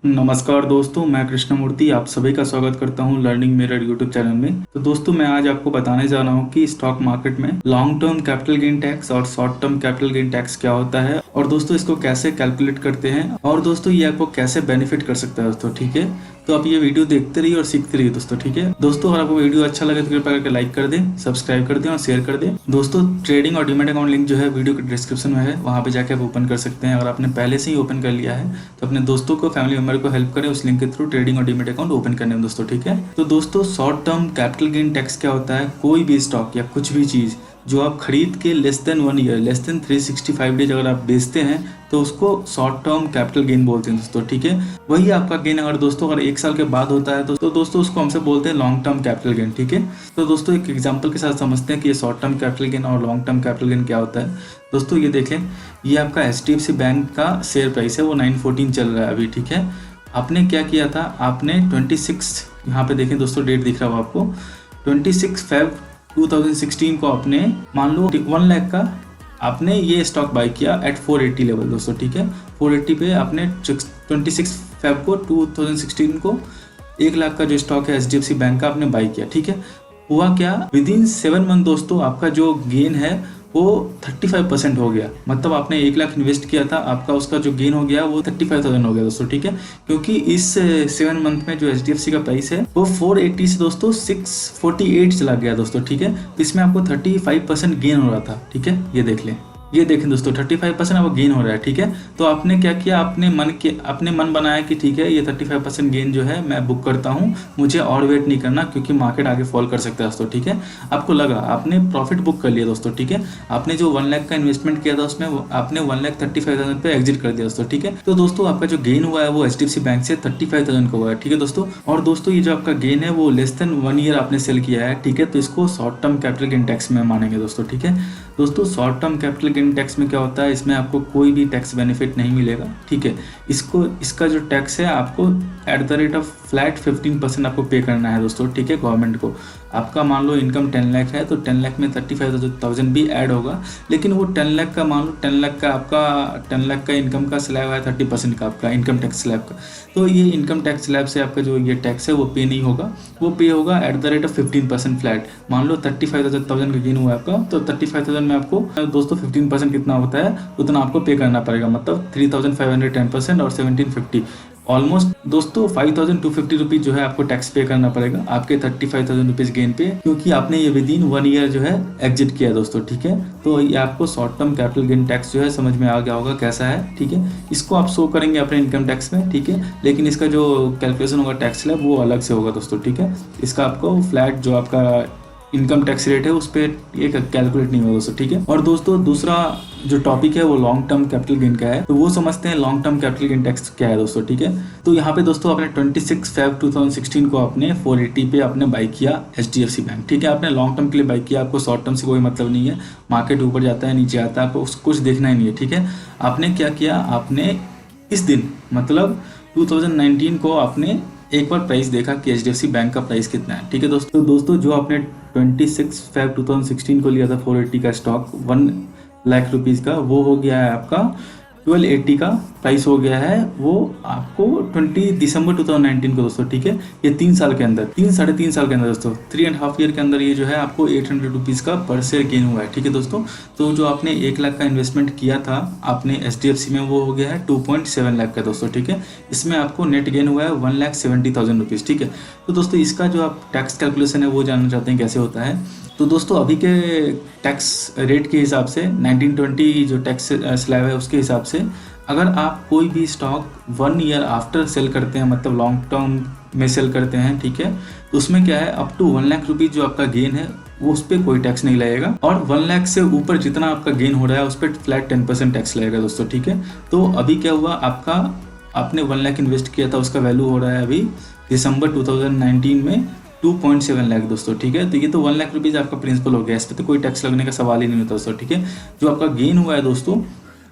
नमस्कार दोस्तों, मैं कृष्णमूर्ति आप सभी का स्वागत करता हूं लर्निंग मिरर यूट्यूब चैनल में। तो दोस्तों मैं आज आपको बताने जा रहा हूं कि स्टॉक मार्केट में long term capital gain tax और short term capital gain tax क्या होता है और दोस्तों इसको कैसे कैलकुलेट करते हैं और दोस्तों ये आपको कैसे बेनिफिट कर सकता है दोस्तों। ठीक है, तो आप ये वीडियो देखते रहिए और सीखते रहिए दोस्तों। ठीक है दोस्तों, अगर आपको वीडियो अच्छा लगे तो कृपया करके लाइक कर दें, सब्सक्राइब कर दें और शेयर कर दें। दोस्तों ट्रेडिंग और डीमैट अकाउंट लिंक जो है वीडियो के डिस्क्रिप्शन में है, वहाँ पे जाके आप ओपन कर सकते हैं। अगर आपने पहले से ही ओपन कर लिया है तो अपने दोस्तों को, फैमिली मेंबर को हेल्प करें उस लिंक के थ्रू ट्रेडिंग और डीमैट अकाउंट ओपन करने में दोस्तों। ठीक है, तो दोस्तों short term capital gain tax क्या होता है? कोई भी स्टॉक या कुछ भी चीज़ जो आप खरीद के less than 1 year, less than 365 days अगर आप बेचते हैं तो उसको शॉर्ट टर्म कैपिटल गेन बोलते हैं दोस्तों। ठीक है, वही आपका गेन अगर दोस्तों अगर 1 साल के बाद होता है तो दोस्तों उसको हमसे बोलते हैं लॉन्ग टर्म कैपिटल गेन। ठीक है, तो दोस्तों एक एग्जांपल के साथ समझते हैं कि ये शॉर्ट टर्म कैपिटल गेन और लॉन्ग टर्म कैपिटल गेन क्या होता है। दोस्तों ये देखें, ये आपका HDFC बैंक का शेयर प्राइस है, वो 914 चल रहा है अभी। ठीक है, आपने क्या किया था, आपने 26 यहाँ पे देखें दोस्तों, डेट दिख रहा हो आपको, 26 Feb 2016 को आपने मान लो 1 लाख का आपने ये स्टॉक बाई किया एट 480 लेवल दोस्तों। ठीक है, 480 पे आपने 26 Feb को 2016 को 1 लाख का जो स्टॉक है HDFC बैंक का आपने बाई किया। ठीक है, हुआ क्या, विद इन 7 मंथ दोस्तों आपका जो गेन है वो 35% हो गया। मतलब आपने 1 लाख इन्वेस्ट किया था, आपका उसका जो गेन हो गया वो 35,000 हो गया दोस्तों। ठीक है, क्योंकि इस 7 मंथ में जो HDFC का प्राइस है वो 480 से दोस्तों 648 चला गया दोस्तों। ठीक है, तो इसमें आपको 35% गेन हो रहा था। ठीक है, ये देख लें, ये देखें दोस्तों 35% आपको गेन हो रहा है। ठीक है, तो आपने क्या किया, अपने मन बनाया कि ठीक है ये 35% गेन जो है मैं बुक करता हूँ, मुझे और वेट नहीं करना क्योंकि मार्केट आगे फॉल कर सकता है दोस्तों। ठीक है, आपको लगा, आपने प्रॉफिट बुक कर लिया दोस्तों। ठीक है, आपने जो 1 लाख का इन्वेस्टमेंट किया था उसमें आपने 1,35,000 पे एग्जिट कर दिया दोस्तों। ठीक है, तो दोस्तों आपका जो गेन हुआ है वो HDFC बैंक से 35,000 का हुआ है। ठीक है दोस्तों, और दोस्तों ये जो आपका गेन है वो लेस देन 1 ईयर आपने सेल किया है। ठीक है, तो इसको short term capital gain tax में मानेंगे दोस्तों। ठीक है दोस्तों, short term capital gain tax में क्या होता है, इसमें आपको कोई भी टैक्स बेनिफिट नहीं मिलेगा। ठीक है, इसका जो टैक्स है आपको at the rate of flat 15% आपको पे करना है दोस्तों। ठीक है, गवर्नमेंट को। आपका मान लो इनकम 10 लाख है तो 10 लाख में 35,000 भी ऐड होगा, लेकिन वो 10 लाख का मान लो 10 लाख का आपका 10 लाख का इनकम का स्लैब है 30% का आपका इनकम टैक्स स्लैब का। तो ये इनकम टैक्स स्लैब से आपका जो ये टैक्स है वो पे नहीं होगा, वो पे होगा at the rate of 15% flat. मान लो 35,000 का गेन हुआ है आपका, तो 35,000 में आपको दोस्तों 15% कितना होता है उतना आपको पे करना पड़ेगा। मतलब 3,510% और 1750 ऑलमोस्ट दोस्तों 5,250 रुपीज़ जो है आपको टैक्स पे करना पड़ेगा आपके 35,000 रुपीज़ गेन पे, क्योंकि आपने ये विद इन 1 ईयर जो है एग्जिट किया दोस्तों। ठीक है, तो ये आपको short term capital gain tax जो है समझ में आ गया होगा कैसा है। ठीक है, इसको आप शो करेंगे अपने इनकम टैक्स में। ठीक है, लेकिन इसका जो कैलकुलेशन होगा टैक्स स्लैब वो अलग से होगा दोस्तों। ठीक है, इसका आपको फ्लैट जो आपका इनकम टैक्स रेट है उस पर ये कैलकुलेट नहीं होगा दोस्तों। ठीक है, और दोस्तों दूसरा जो टॉपिक है वो लॉन्ग टर्म कैपिटल गेन का है, तो वो समझते हैं long term capital gain tax क्या है दोस्तों। ठीक है, तो यहाँ पे दोस्तों आपने 26 Feb 2016 को आपने 480 पे आपने बाई किया HDFC बैंक। ठीक है, आपने लॉन्ग टर्म के लिए बाई किया, आपको शॉर्ट टर्म से कोई मतलब नहीं है, मार्केट ऊपर जाता है नीचे आता है आपको कुछ देखना ही नहीं है। ठीक है, आपने क्या किया, आपने इस दिन मतलब 2019 को आपने एक बार प्राइस देखा कि HDFC बैंक का प्राइस कितना है। ठीक है दोस्तों जो आपने 26 Feb 2016 को लिया था 480 का स्टॉक 1 लाख रुपीज़ का, वो हो गया है आपका 1280 का प्राइस हो गया है वो आपको 20 दिसंबर 2019 को दोस्तों। ठीक है, ये 3 साल के अंदर, 3-3.5 साल के अंदर दोस्तों, 3.5 ईयर के अंदर ये जो है आपको 800 रुपीज़ का पर शेयर गेन हुआ है। ठीक है दोस्तों, तो जो आपने 1 लाख का इन्वेस्टमेंट किया था आपने HDFC में वो हो गया है 2.7 लाख का दोस्तों। ठीक है, इसमें आपको नेट गेन हुआ है 1,70,000 रुपीज़। ठीक है, तो दोस्तों इसका जो आप टैक्स कैलकुलेशन है वो जानना चाहते हैं कैसे होता है, तो दोस्तों अभी के टैक्स रेट के हिसाब से 1920 जो टैक्स स्लैब है उसके हिसाब से अगर आप कोई भी स्टॉक 1 ईयर आफ्टर सेल करते हैं, मतलब लॉन्ग टर्म में सेल करते हैं, ठीक है, तो उसमें क्या है अप टू 1 लाख रुपीज़ जो आपका गेन है वो उस पर कोई टैक्स नहीं लगेगा, और 1 लाख से ऊपर जितना आपका गेन हो रहा है उस पर फ्लैट 10% टैक्स लगेगा दोस्तों। ठीक है, तो अभी क्या हुआ, आपने 1 लाख इन्वेस्ट किया था उसका वैल्यू हो रहा है अभी दिसंबर 2019 में 2.7 लाख दोस्तों। ठीक है, तो ये तो 1 लाख रुपीज़ आपका प्रिंसिपल हो गया, इस पर तो कोई टैक्स लगने का सवाल ही नहीं होता दोस्तों। ठीक है, जो आपका गेन हुआ है दोस्तों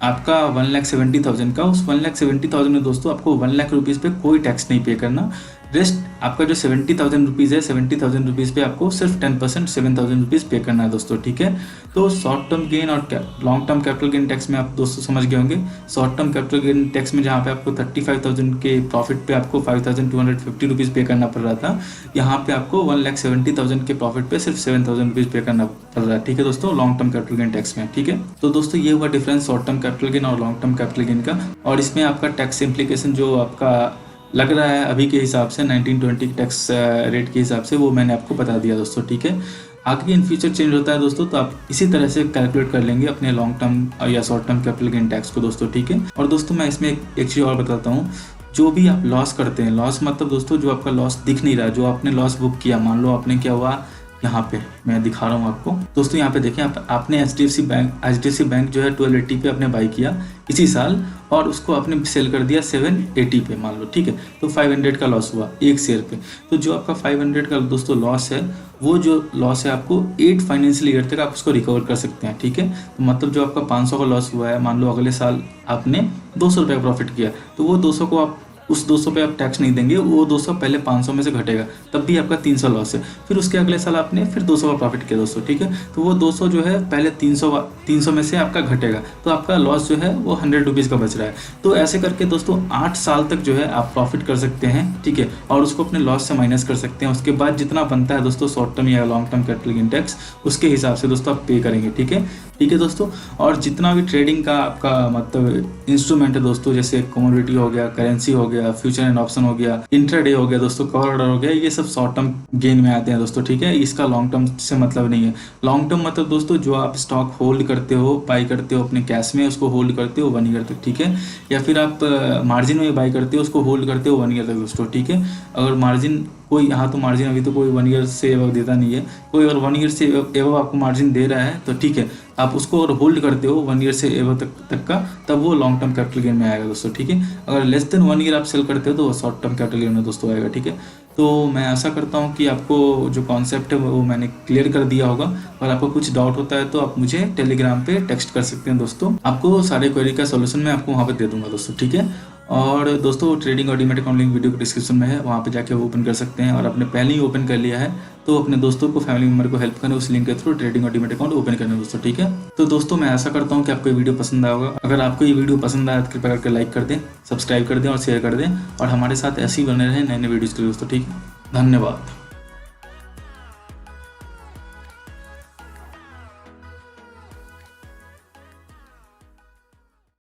आपका 1,70,000 का, उस 1,70,000 में दोस्तों आपको 1 लाख रुपीज़ पे कोई टैक्स नहीं पे करना। रेस्ट आपका जो 70,000 रुपीज़ है, 70,000 रुपीज़ पे आपको सिर्फ 10% 7,000 रुपीज़ पे करना है दोस्तों, ठीक है। तो शॉर्ट टर्म गेन और long term capital gain tax में आप दोस्तों समझ गए होंगे। Short term capital gain tax में जहाँ पे आपको 35,000 के प्रॉफिट पे आपको 5,250 रुपीज़ पे करना पड़ रहा था, यहाँ पे आपको 1,70,000 के प्रॉफिट पे सिर्फ 7,000 रुपीज़ पे करना पड़ रहा है, ठीक है दोस्तों, long term capital gain tax में, ठीक है। तो दोस्तों ये हुआ difference short term capital gain और लॉन्ग टर्म कैपिटल गेन का। और इसमें आपका टैक्स इम्प्लीकेशन जो आपका लग रहा है अभी के हिसाब से 1920 टैक्स रेट के हिसाब से, वो मैंने आपको बता दिया दोस्तों, ठीक है। आगे इन फ्यूचर चेंज होता है दोस्तों, तो आप इसी तरह से कैलकुलेट कर लेंगे अपने लॉन्ग टर्म या short term capital gain tax को दोस्तों, ठीक है। और दोस्तों मैं इसमें एक चीज़ और बताता हूँ, जो भी आप लॉस करते हैं, लॉस मतलब दोस्तों जो आपका लॉस दिख नहीं रहा, जो आपने लॉस बुक किया, मान लो आपने क्या हुआ, यहाँ पे मैं दिखा रहा हूँ आपको दोस्तों, यहाँ पे देखें आपने एचडीएफसी बैंक जो है 1280 पे आपने बाई किया इसी साल, और उसको आपने सेल कर दिया 780 पे मान लो, ठीक है। तो 500 का लॉस हुआ एक शेयर पे। तो जो आपका 500 का दोस्तों लॉस है, वो जो लॉस है आपको 8 फाइनेंशियल ईयर तक आप उसको रिकवर कर सकते हैं, ठीक है। तो मतलब जो आपका 500 का लॉस हुआ है, मान लो अगले साल आपने 200 रुपये का प्रॉफिट किया, तो वो 200 को आप उस 200 पे आप टैक्स नहीं देंगे, वो 200 पहले 500 में से घटेगा, तब भी आपका 300 लॉस है। फिर उसके अगले साल आपने फिर 200 का प्रॉफिट किया दोस्तों, ठीक है। तो वो 200 जो है पहले 300 में से आपका घटेगा, तो आपका लॉस जो है वो 100 रुपीज़ का बच रहा है। तो ऐसे करके दोस्तों 8 साल तक जो है आप प्रॉफिट कर सकते हैं, ठीक है, और उसको अपने लॉस से माइनस कर सकते हैं। उसके बाद जितना बनता है दोस्तों शॉर्ट टर्म या long term capital gain tax, उसके हिसाब से दोस्तों आप पे करेंगे, ठीक है, ठीक है दोस्तों। और जितना भी ट्रेडिंग का आपका मतलब इंस्ट्रूमेंट है दोस्तों, जैसे कमोडिटी हो गया, करेंसी हो गया, फ्यूचर एंड ऑप्शन हो गया, इंट्राडे हो गया दोस्तों, कवर ऑर्डर हो गया, ये सब शॉर्ट टर्म गेन में आते हैं दोस्तों, ठीक है। इसका लॉन्ग टर्म से मतलब नहीं है। लॉन्ग टर्म मतलब दोस्तों जो आप स्टॉक होल्ड करते हो, बाई करते हो अपने कैश में, उसको होल्ड करते हो 1 ईयर तक, ठीक है, या फिर आप मार्जिन में बाई करते हो, उसको होल्ड करते हो 1 ईयर तक दोस्तों, ठीक है। अगर मार्जिन कोई, यहाँ तो मार्जिन अभी तो कोई 1 ईयर से एवं देता नहीं है, कोई अगर 1 ईयर से एवं आपको मार्जिन दे रहा है तो ठीक है, आप उसको अगर होल्ड करते हो 1 ईयर से एवं तक का, तब वो लॉन्ग टर्म कैपिटल गेन में आएगा दोस्तों, ठीक है। अगर लेस देन 1 ईयर आप सेल करते हो तो वो शॉर्ट टर्म कैपिटल गेन में दोस्तों आएगा, ठीक है। तो मैं आशा करता हूँ कि आपको जो कॉन्सेप्ट है वो मैंने क्लियर कर दिया होगा। अगर आपको कुछ डाउट होता है तो आप मुझे टेलीग्राम पे टेक्स्ट कर सकते हैं दोस्तों, आपको सारे क्वेरी का सोल्यूशन मैं आपको वहाँ पे दे दूंगा दोस्तों, ठीक है। और दोस्तों ट्रेडिंग और डीमैट अकाउंट लिंक वीडियो के डिस्क्रिप्शन में है, वहाँ पे जाके वो ओपन कर सकते हैं। और आपने पहले ही ओपन कर लिया है तो अपने दोस्तों को, फैमिली मेम्बर को हेल्प करें उस लिंक के थ्रू ट्रेडिंग और डीमैट अकाउंट ओपन करने दोस्तों, ठीक है। तो दोस्तों मैं आशा करता हूँ कि आपको ये वीडियो पसंद आया होगा। अगर आपको ये वीडियो पसंद आया तो कृपया करके लाइक कर दें, सब्सक्राइब कर दें और शेयर कर दें, और हमारे साथ ऐसे ही बने रहें नए नए वीडियोज़ के लिए दोस्तों, ठीक है। धन्यवाद।